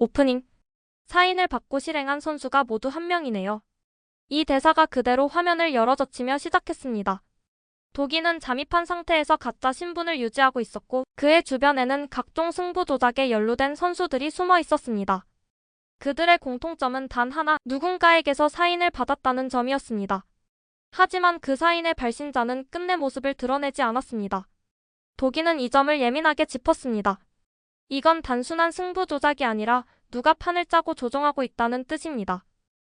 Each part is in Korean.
오프닝. 사인을 받고 실행한 선수가 모두 한 명이네요. 이 대사가 그대로 화면을 열어젖히며 시작했습니다. 도기는 잠입한 상태에서 가짜 신분을 유지하고 있었고 그의 주변에는 각종 승부 조작에 연루된 선수들이 숨어 있었습니다. 그들의 공통점은 단 하나, 누군가에게서 사인을 받았다는 점이었습니다. 하지만 그 사인의 발신자는 끝내 모습을 드러내지 않았습니다. 도기는 이 점을 예민하게 짚었습니다. 이건 단순한 승부 조작이 아니라 누가 판을 짜고 조종하고 있다는 뜻입니다.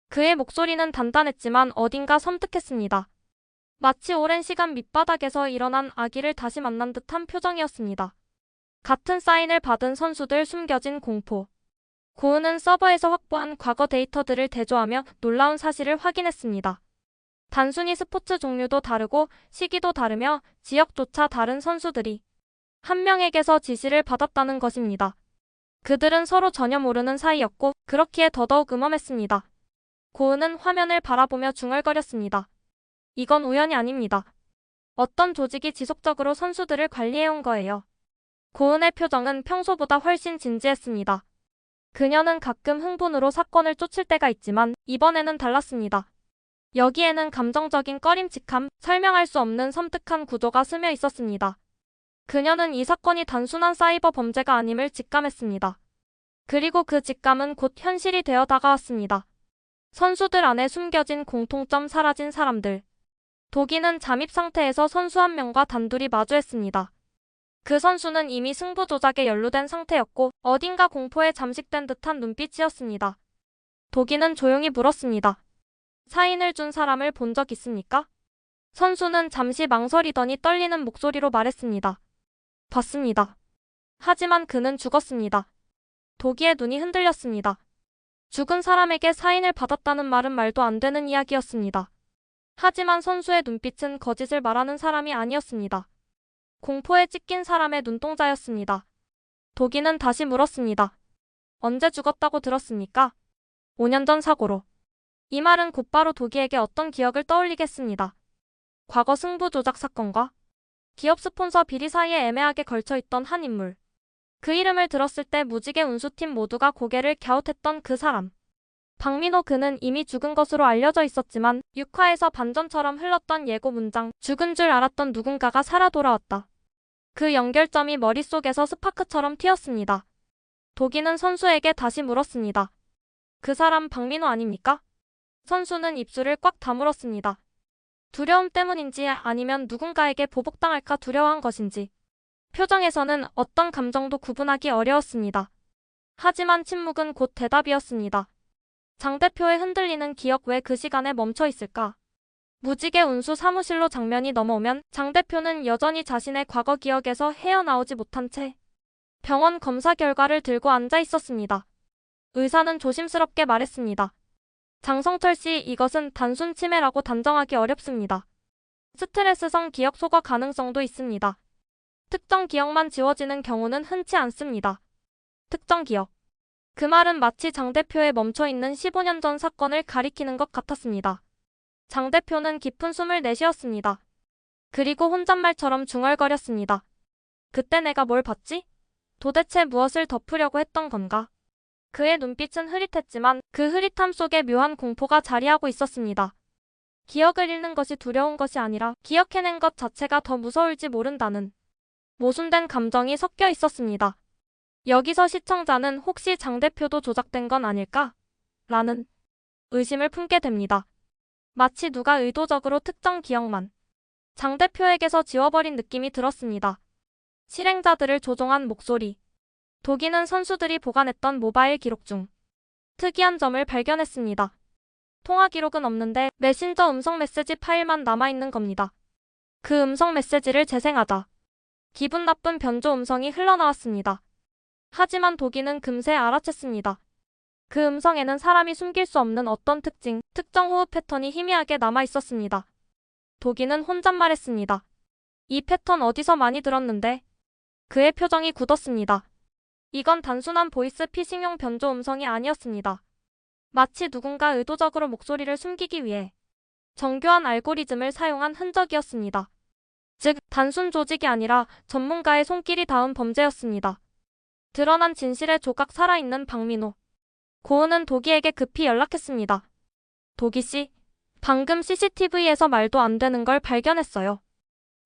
그의 목소리는 단단했지만 어딘가 섬뜩했습니다. 마치 오랜 시간 밑바닥에서 일어난 아기를 다시 만난 듯한 표정이었습니다. 같은 사인을 받은 선수들 숨겨진 공포. 고은은 서버에서 확보한 과거 데이터들을 대조하며 놀라운 사실을 확인했습니다. 단순히 스포츠 종류도 다르고 시기도 다르며 지역조차 다른 선수들이 한 명에게서 지시를 받았다는 것입니다. 그들은 서로 전혀 모르는 사이였고 그렇기에 더더욱 음험했습니다. 고은은 화면을 바라보며 중얼거렸습니다. 이건 우연이 아닙니다. 어떤 조직이 지속적으로 선수들을 관리해온 거예요. 고은의 표정은 평소보다 훨씬 진지했습니다. 그녀는 가끔 흥분으로 사건을 쫓을 때가 있지만 이번에는 달랐습니다. 여기에는 감정적인 꺼림칙함, 설명할 수 없는 섬뜩한 구조가 스며 있었습니다. 그녀는 이 사건이 단순한 사이버 범죄가 아님을 직감했습니다. 그리고 그 직감은 곧 현실이 되어 다가왔습니다. 선수들 안에 숨겨진 공통점, 사라진 사람들. 도기는 잠입 상태에서 선수 한 명과 단둘이 마주했습니다. 그 선수는 이미 승부 조작에 연루된 상태였고 어딘가 공포에 잠식된 듯한 눈빛이었습니다. 도기는 조용히 물었습니다. 사인을 준 사람을 본 적 있습니까? 선수는 잠시 망설이더니 떨리는 목소리로 말했습니다. 봤습니다. 하지만 그는 죽었습니다. 도기의 눈이 흔들렸습니다. 죽은 사람에게 사인을 받았다는 말은 말도 안 되는 이야기였습니다. 하지만 선수의 눈빛은 거짓을 말하는 사람이 아니었습니다. 공포에 찢긴 사람의 눈동자였습니다. 도기는 다시 물었습니다. 언제 죽었다고 들었습니까? 5년 전 사고로. 이 말은 곧바로 도기에게 어떤 기억을 떠올리게 했습니다. 과거 승부 조작 사건과 기업 스폰서 비리 사이에 애매하게 걸쳐있던 한 인물. 그 이름을 들었을 때 무지개 운수팀 모두가 고개를 갸웃했던 그 사람. 박민호. 그는 이미 죽은 것으로 알려져 있었지만 6화에서 반전처럼 흘렀던 예고 문장, 죽은 줄 알았던 누군가가 살아 돌아왔다. 그 연결점이 머릿속에서 스파크처럼 튀었습니다. 도기는 선수에게 다시 물었습니다. 그 사람 박민호 아닙니까? 선수는 입술을 꽉 다물었습니다. 두려움 때문인지 아니면 누군가에게 보복당할까 두려워한 것인지. 표정에서는 어떤 감정도 구분하기 어려웠습니다. 하지만 침묵은 곧 대답이었습니다. 장 대표의 흔들리는 기억 왜 그 시간에 멈춰 있을까? 무지개 운수 사무실로 장면이 넘어오면 장 대표는 여전히 자신의 과거 기억에서 헤어나오지 못한 채 병원 검사 결과를 들고 앉아 있었습니다. 의사는 조심스럽게 말했습니다. 장성철 씨, 이것은 단순 치매라고 단정하기 어렵습니다. 스트레스성 기억 소거 가능성도 있습니다. 특정 기억만 지워지는 경우는 흔치 않습니다. 특정 기억. 그 말은 마치 장 대표의 멈춰있는 15년 전 사건을 가리키는 것 같았습니다. 장 대표는 깊은 숨을 내쉬었습니다. 그리고 혼잣말처럼 중얼거렸습니다. 그때 내가 뭘 봤지? 도대체 무엇을 덮으려고 했던 건가? 그의 눈빛은 흐릿했지만 그 흐릿함 속에 묘한 공포가 자리하고 있었습니다. 기억을 잃는 것이 두려운 것이 아니라 기억해낸 것 자체가 더 무서울지 모른다는 모순된 감정이 섞여 있었습니다. 여기서 시청자는 혹시 장 대표도 조작된 건 아닐까? 라는 의심을 품게 됩니다. 마치 누가 의도적으로 특정 기억만 장 대표에게서 지워버린 느낌이 들었습니다. 실행자들을 조종한 목소리. 도기는 선수들이 보관했던 모바일 기록 중 특이한 점을 발견했습니다. 통화 기록은 없는데 메신저 음성 메시지 파일만 남아있는 겁니다. 그 음성 메시지를 재생하자 기분 나쁜 변조 음성이 흘러나왔습니다. 하지만 도기는 금세 알아챘습니다. 그 음성에는 사람이 숨길 수 없는 어떤 특정 호흡 패턴이 희미하게 남아있었습니다. 도기는 혼잣말했습니다. 이 패턴 어디서 많이 들었는데? 그의 표정이 굳었습니다. 이건 단순한 보이스 피싱용 변조 음성이 아니었습니다. 마치 누군가 의도적으로 목소리를 숨기기 위해 정교한 알고리즘을 사용한 흔적이었습니다. 즉, 단순 조직이 아니라 전문가의 손길이 닿은 범죄였습니다. 드러난 진실에 조각 살아있는 박민호. 고은은 도기에게 급히 연락했습니다. 도기 씨, 방금 CCTV에서 말도 안 되는 걸 발견했어요.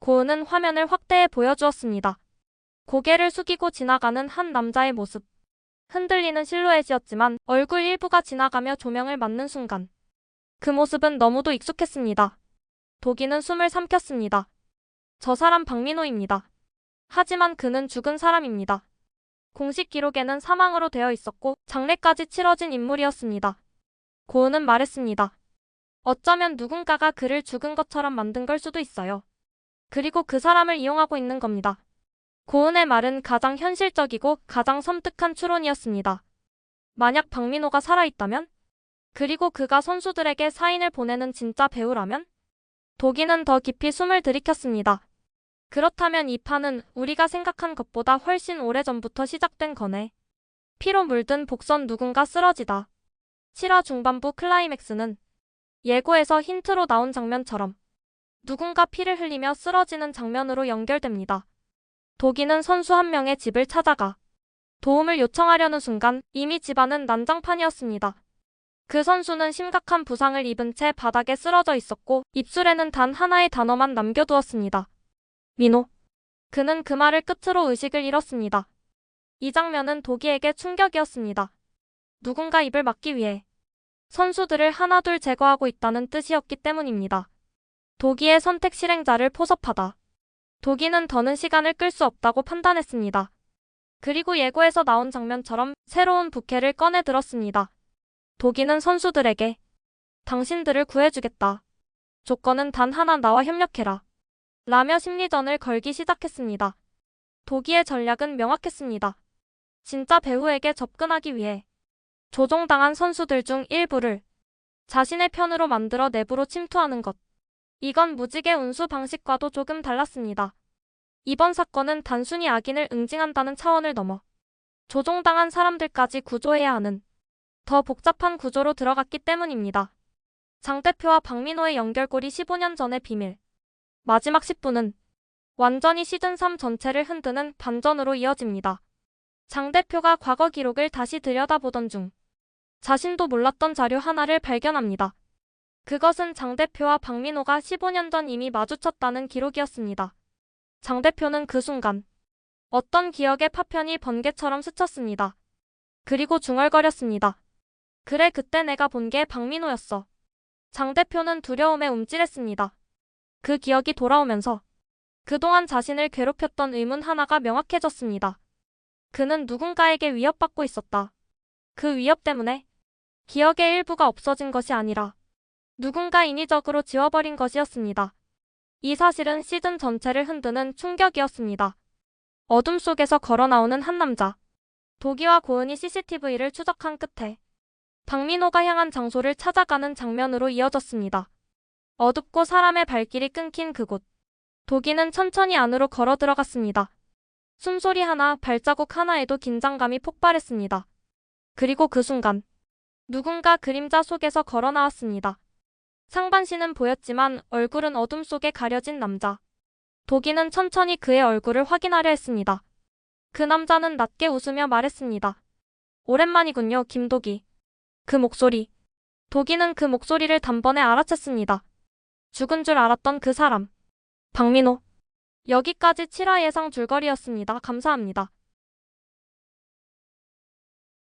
고은은 화면을 확대해 보여주었습니다. 고개를 숙이고 지나가는 한 남자의 모습. 흔들리는 실루엣이었지만 얼굴 일부가 지나가며 조명을 맞는 순간 그 모습은 너무도 익숙했습니다. 도기는 숨을 삼켰습니다. 저 사람 박민호입니다. 하지만 그는 죽은 사람입니다. 공식 기록에는 사망으로 되어 있었고 장례까지 치러진 인물이었습니다. 고은은 말했습니다. 어쩌면 누군가가 그를 죽은 것처럼 만든 걸 수도 있어요. 그리고 그 사람을 이용하고 있는 겁니다. 고은의 말은 가장 현실적이고 가장 섬뜩한 추론이었습니다. 만약 박민호가 살아있다면? 그리고 그가 선수들에게 사인을 보내는 진짜 배우라면? 도기는 더 깊이 숨을 들이켰습니다. 그렇다면 이 판은 우리가 생각한 것보다 훨씬 오래전부터 시작된 거네. 피로 물든 복선 누군가 쓰러지다. 7화 중반부 클라이맥스는 예고에서 힌트로 나온 장면처럼 누군가 피를 흘리며 쓰러지는 장면으로 연결됩니다. 도기는 선수 한 명의 집을 찾아가 도움을 요청하려는 순간 이미 집안은 난장판이었습니다. 그 선수는 심각한 부상을 입은 채 바닥에 쓰러져 있었고 입술에는 단 하나의 단어만 남겨두었습니다. 민호. 그는 그 말을 끝으로 의식을 잃었습니다. 이 장면은 도기에게 충격이었습니다. 누군가 입을 막기 위해 선수들을 하나둘 제거하고 있다는 뜻이었기 때문입니다. 도기의 선택 실행자를 포섭하다. 도기는 더는 시간을 끌 수 없다고 판단했습니다. 그리고 예고에서 나온 장면처럼 새로운 부캐를 꺼내 들었습니다. 도기는 선수들에게 당신들을 구해주겠다. 조건은 단 하나, 나와 협력해라. 라며 심리전을 걸기 시작했습니다. 도기의 전략은 명확했습니다. 진짜 배우에게 접근하기 위해 조종당한 선수들 중 일부를 자신의 편으로 만들어 내부로 침투하는 것. 이건 무지개 운수 방식과도 조금 달랐습니다. 이번 사건은 단순히 악인을 응징한다는 차원을 넘어 조종당한 사람들까지 구조해야 하는 더 복잡한 구조로 들어갔기 때문입니다. 장 대표와 박민호의 연결고리 15년 전의 비밀. 마지막 10분은 완전히 시즌3 전체를 흔드는 반전으로 이어집니다. 장 대표가 과거 기록을 다시 들여다보던 중 자신도 몰랐던 자료 하나를 발견합니다. 그것은 장 대표와 박민호가 15년 전 이미 마주쳤다는 기록이었습니다. 장 대표는 그 순간 어떤 기억의 파편이 번개처럼 스쳤습니다. 그리고 중얼거렸습니다. 그래, 그때 내가 본 게 박민호였어. 장 대표는 두려움에 움찔했습니다. 그 기억이 돌아오면서 그동안 자신을 괴롭혔던 의문 하나가 명확해졌습니다. 그는 누군가에게 위협받고 있었다. 그 위협 때문에 기억의 일부가 없어진 것이 아니라 누군가 인위적으로 지워버린 것이었습니다. 이 사실은 시즌 전체를 흔드는 충격이었습니다. 어둠 속에서 걸어나오는 한 남자. 도기와 고은이 CCTV를 추적한 끝에 박민호가 향한 장소를 찾아가는 장면으로 이어졌습니다. 어둡고 사람의 발길이 끊긴 그곳. 도기는 천천히 안으로 걸어 들어갔습니다. 숨소리 하나, 발자국 하나에도 긴장감이 폭발했습니다. 그리고 그 순간 누군가 그림자 속에서 걸어 나왔습니다. 상반신은 보였지만 얼굴은 어둠 속에 가려진 남자. 도기는 천천히 그의 얼굴을 확인하려 했습니다. 그 남자는 낮게 웃으며 말했습니다. 오랜만이군요, 김도기. 그 목소리. 도기는 그 목소리를 단번에 알아챘습니다. 죽은 줄 알았던 그 사람. 박민호. 여기까지 7화 예상 줄거리였습니다. 감사합니다.